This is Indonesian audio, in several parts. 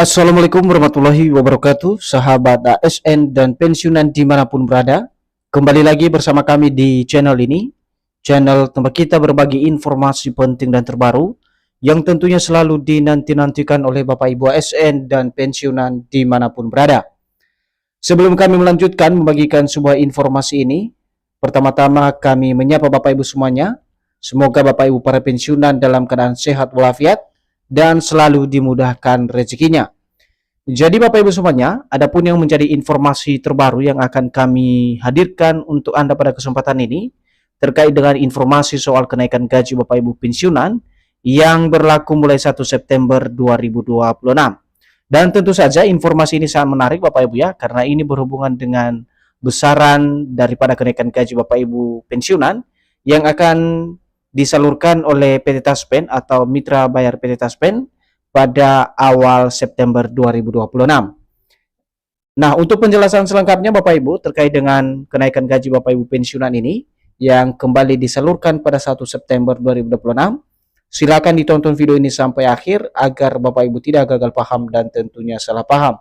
Assalamualaikum warahmatullahi wabarakatuh, sahabat ASN dan pensiunan dimanapun berada. Kembali lagi bersama kami di channel ini, channel tempat kita berbagi informasi penting dan terbaru yang tentunya selalu dinanti-nantikan oleh Bapak Ibu ASN dan pensiunan dimanapun berada. Sebelum kami melanjutkan membagikan sebuah informasi ini, pertama-tama kami menyapa Bapak Ibu semuanya. Semoga Bapak Ibu para pensiunan dalam keadaan sehat walafiat dan selalu dimudahkan rezekinya. Jadi Bapak Ibu semuanya, adapun yang menjadi informasi terbaru yang akan kami hadirkan untuk Anda pada kesempatan ini terkait dengan informasi soal kenaikan gaji Bapak Ibu pensiunan yang berlaku mulai 1 September 2026. Dan tentu saja informasi ini sangat menarik Bapak Ibu ya, karena ini berhubungan dengan besaran daripada kenaikan gaji Bapak Ibu pensiunan yang akan disalurkan oleh PT Taspen atau Mitra Bayar PT Taspen pada awal September 2026. Nah, untuk penjelasan selengkapnya Bapak Ibu terkait dengan kenaikan gaji Bapak Ibu pensiunan ini yang kembali disalurkan pada 1 September 2026, silakan ditonton video ini sampai akhir agar Bapak Ibu tidak gagal paham dan tentunya salah paham.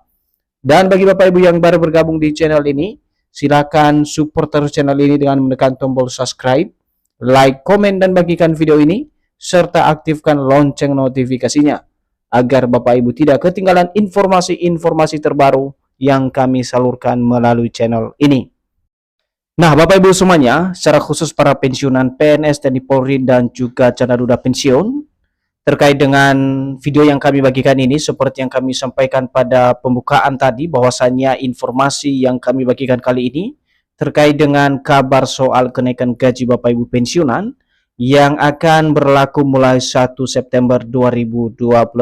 Dan bagi Bapak Ibu yang baru bergabung di channel ini, silakan support terus channel ini dengan menekan tombol subscribe, like, komen, dan bagikan video ini, serta aktifkan lonceng notifikasinya, agar Bapak Ibu tidak ketinggalan informasi-informasi terbaru yang kami salurkan melalui channel ini. Nah, Bapak Ibu semuanya, secara khusus para pensiunan PNS, TNI Polri, dan juga Canda Duda Pensiun, terkait dengan video yang kami bagikan ini, seperti yang kami sampaikan pada pembukaan tadi, bahwasannya informasi yang kami bagikan kali ini terkait dengan kabar soal kenaikan gaji Bapak Ibu pensiunan yang akan berlaku mulai 1 September 2026.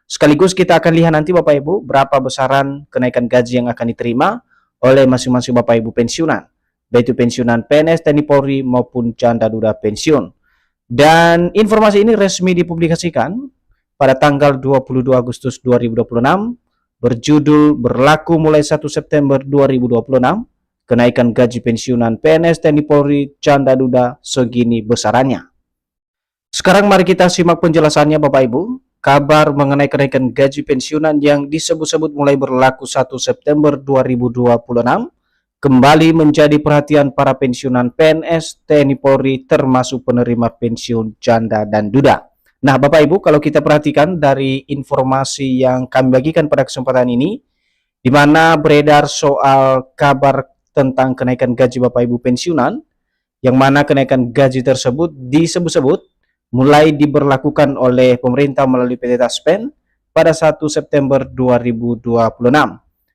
Sekaligus kita akan lihat nanti Bapak Ibu berapa besaran kenaikan gaji yang akan diterima oleh masing-masing Bapak Ibu pensiunan, baik itu pensiunan PNS, TNI Polri maupun Canda Duda Pensiun. Dan informasi ini resmi dipublikasikan pada tanggal 22 Agustus 2026 berjudul berlaku mulai 1 September 2026. Kenaikan gaji pensiunan PNS, TNI Polri, Canda Duda segini besarannya. Sekarang mari kita simak penjelasannya Bapak Ibu. Kabar mengenai kenaikan gaji pensiunan yang disebut-sebut mulai berlaku 1 September 2026 kembali menjadi perhatian para pensiunan PNS, TNI Polri termasuk penerima pensiun Canda dan Duda. Nah Bapak Ibu, kalau kita perhatikan dari informasi yang kami bagikan pada kesempatan ini, di mana beredar soal kabar tentang kenaikan gaji Bapak Ibu pensiunan, yang mana kenaikan gaji tersebut disebut-sebut mulai diberlakukan oleh pemerintah melalui PT Taspen pada 1 September 2026.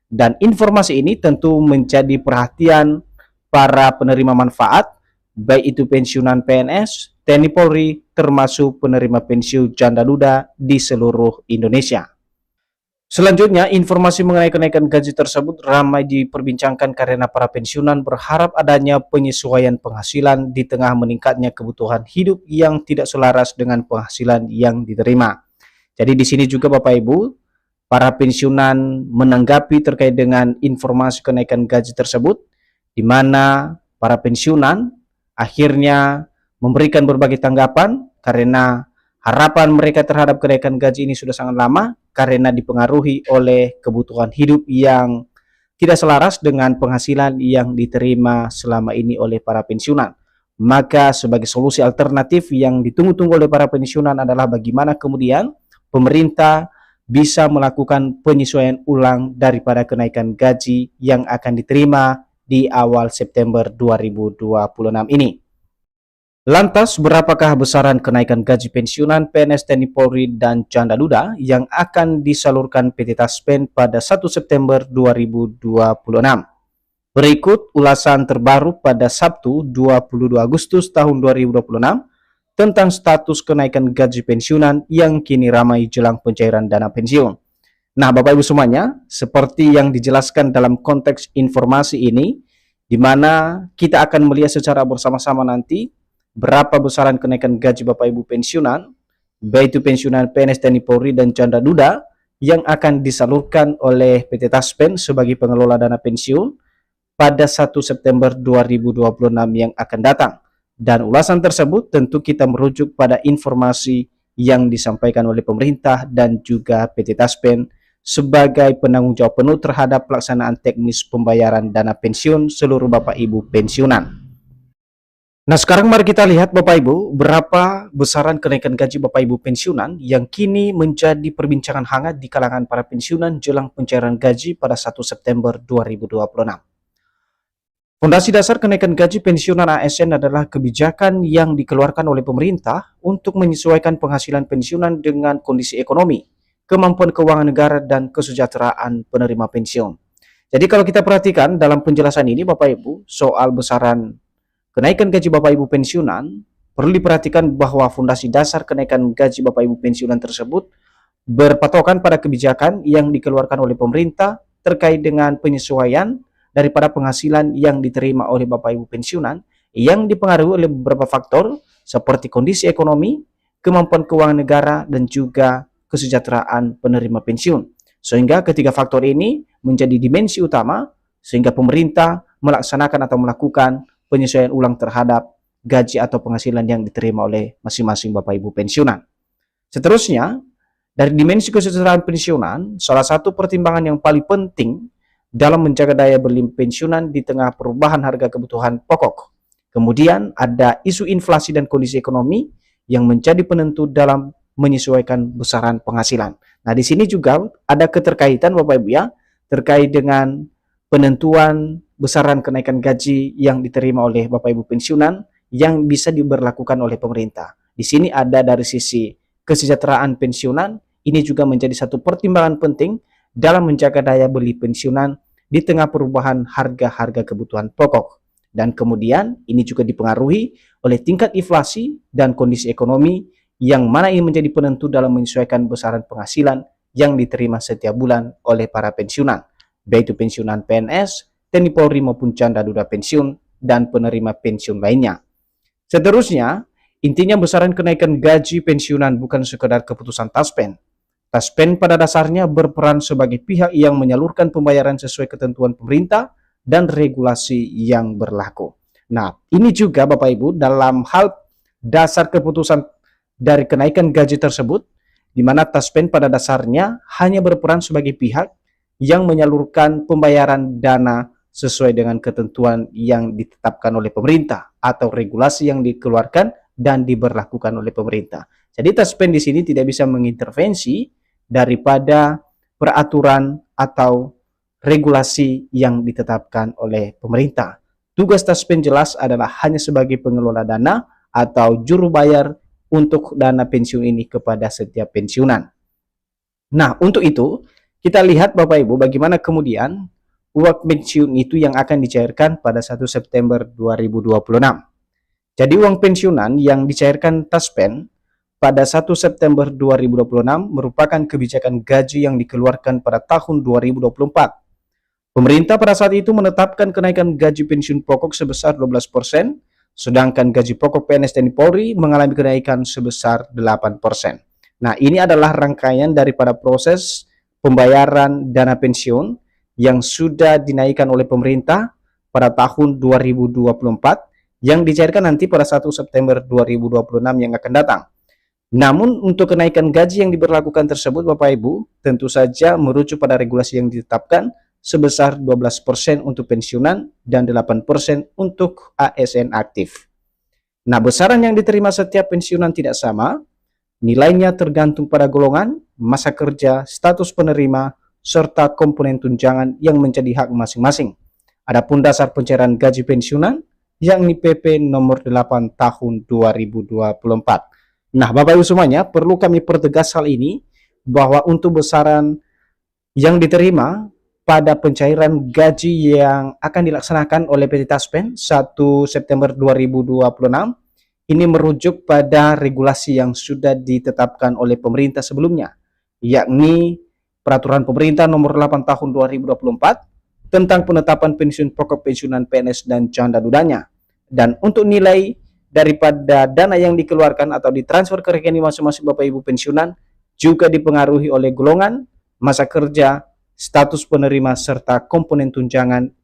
Dan informasi ini tentu menjadi perhatian para penerima manfaat, baik itu pensiunan PNS, TNI Polri, termasuk penerima pensiun Canda Duda di seluruh Indonesia. Selanjutnya, informasi mengenai kenaikan gaji tersebut ramai diperbincangkan karena para pensiunan berharap adanya penyesuaian penghasilan di tengah meningkatnya kebutuhan hidup yang tidak selaras dengan penghasilan yang diterima. Jadi di sini juga Bapak Ibu, para pensiunan menanggapi terkait dengan informasi kenaikan gaji tersebut, di mana para pensiunan akhirnya memberikan berbagai tanggapan karena harapan mereka terhadap kenaikan gaji ini sudah sangat lama karena dipengaruhi oleh kebutuhan hidup yang tidak selaras dengan penghasilan yang diterima selama ini oleh para pensiunan. Maka sebagai solusi alternatif yang ditunggu-tunggu oleh para pensiunan adalah bagaimana kemudian pemerintah bisa melakukan penyesuaian ulang daripada kenaikan gaji yang akan diterima di awal September 2026 ini. Lantas, berapakah besaran kenaikan gaji pensiunan PNS, TNI Polri, dan Canda Duda yang akan disalurkan PT Taspen pada 1 September 2026? Berikut ulasan terbaru pada Sabtu 22 Agustus tahun 2026 tentang status kenaikan gaji pensiunan yang kini ramai jelang pencairan dana pensiun. Nah, Bapak Ibu semuanya, seperti yang dijelaskan dalam konteks informasi ini, di mana kita akan melihat secara bersama-sama nanti berapa besaran kenaikan gaji Bapak Ibu pensiunan, baik itu pensiunan PNS, TNI Polri, dan Canda Duda yang akan disalurkan oleh PT Taspen sebagai pengelola dana pensiun pada 1 September 2026 yang akan datang. Dan ulasan tersebut tentu kita merujuk pada informasi yang disampaikan oleh pemerintah dan juga PT Taspen sebagai penanggung jawab penuh terhadap pelaksanaan teknis pembayaran dana pensiun seluruh Bapak Ibu pensiunan. Nah, sekarang mari kita lihat Bapak Ibu, berapa besaran kenaikan gaji Bapak Ibu pensiunan yang kini menjadi perbincangan hangat di kalangan para pensiunan jelang pencairan gaji pada 1 September 2026. Fondasi dasar kenaikan gaji pensiunan ASN adalah kebijakan yang dikeluarkan oleh pemerintah untuk menyesuaikan penghasilan pensiunan dengan kondisi ekonomi, kemampuan keuangan negara, dan kesejahteraan penerima pensiun. Jadi kalau kita perhatikan dalam penjelasan ini Bapak Ibu, soal besaran kenaikan gaji Bapak Ibu pensiunan, perlu diperhatikan bahwa fondasi dasar kenaikan gaji Bapak Ibu pensiunan tersebut berpatokan pada kebijakan yang dikeluarkan oleh pemerintah terkait dengan penyesuaian daripada penghasilan yang diterima oleh Bapak Ibu pensiunan yang dipengaruhi oleh beberapa faktor seperti kondisi ekonomi, kemampuan keuangan negara, dan juga kesejahteraan penerima pensiun. Sehingga ketiga faktor ini menjadi dimensi utama sehingga pemerintah melaksanakan atau melakukan penyesuaian ulang terhadap gaji atau penghasilan yang diterima oleh masing-masing Bapak Ibu pensiunan. Seterusnya, dari dimensi kesejahteraan pensiunan, salah satu pertimbangan yang paling penting dalam menjaga daya beli pensiunan di tengah perubahan harga kebutuhan pokok. Kemudian ada isu inflasi dan kondisi ekonomi yang menjadi penentu dalam menyesuaikan besaran penghasilan. Nah, di sini juga ada keterkaitan Bapak Ibu ya, terkait dengan penentuan besaran kenaikan gaji yang diterima oleh Bapak Ibu pensiunan yang bisa diberlakukan oleh pemerintah. Di sini ada dari sisi kesejahteraan pensiunan, ini juga menjadi satu pertimbangan penting dalam menjaga daya beli pensiunan di tengah perubahan harga-harga kebutuhan pokok. Dan kemudian ini juga dipengaruhi oleh tingkat inflasi dan kondisi ekonomi yang mana ini menjadi penentu dalam menyesuaikan besaran penghasilan yang diterima setiap bulan oleh para pensiunan, baik itu pensiunan PNS, TNI Polri maupun janda duda pensiun, dan penerima pensiun lainnya. Seterusnya, intinya besaran kenaikan gaji pensiunan bukan sekedar keputusan Taspen. Taspen pada dasarnya berperan sebagai pihak yang menyalurkan pembayaran sesuai ketentuan pemerintah dan regulasi yang berlaku. Nah, ini juga Bapak Ibu dalam hal dasar keputusan dari kenaikan gaji tersebut, di mana Taspen pada dasarnya hanya berperan sebagai pihak yang menyalurkan pembayaran dana sesuai dengan ketentuan yang ditetapkan oleh pemerintah atau regulasi yang dikeluarkan dan diberlakukan oleh pemerintah. Jadi Taspen di sini tidak bisa mengintervensi daripada peraturan atau regulasi yang ditetapkan oleh pemerintah. Tugas Taspen jelas adalah hanya sebagai pengelola dana atau juru bayar untuk dana pensiun ini kepada setiap pensiunan. Nah, untuk itu kita lihat Bapak Ibu bagaimana kemudian uang pensiun itu yang akan dicairkan pada 1 September 2026. Jadi uang pensiunan yang dicairkan Taspen pada 1 September 2026 merupakan kebijakan gaji yang dikeluarkan pada tahun 2024. Pemerintah pada saat itu menetapkan kenaikan gaji pensiun pokok sebesar 12%, sedangkan gaji pokok PNS TNI Polri mengalami kenaikan sebesar 8%. Nah, ini adalah rangkaian daripada proses pembayaran dana pensiun yang sudah dinaikkan oleh pemerintah pada tahun 2024 yang dicairkan nanti pada 1 September 2026 yang akan datang. Namun untuk kenaikan gaji yang diberlakukan tersebut Bapak Ibu tentu saja merujuk pada regulasi yang ditetapkan sebesar 12% untuk pensiunan dan 8% untuk ASN aktif. Nah, besaran yang diterima setiap pensiunan tidak sama, nilainya tergantung pada golongan, masa kerja, status penerima, serta komponen tunjangan yang menjadi hak masing-masing. Adapun dasar pencairan gaji pensiunan, yakni PP nomor 8 tahun 2024. Nah, Bapak Ibu semuanya, perlu kami pertegas hal ini, bahwa untuk besaran yang diterima pada pencairan gaji yang akan dilaksanakan oleh PT Taspen 1 September 2026, ini merujuk pada regulasi yang sudah ditetapkan oleh pemerintah sebelumnya, yakni Peraturan Pemerintah Nomor 8 Tahun 2024 tentang penetapan pensiun pokok pensiunan PNS dan janda dudanya. Dan untuk nilai daripada dana yang dikeluarkan atau ditransfer ke rekening masing-masing Bapak Ibu pensiunan juga dipengaruhi oleh golongan, masa kerja, status penerima, serta komponen tunjangan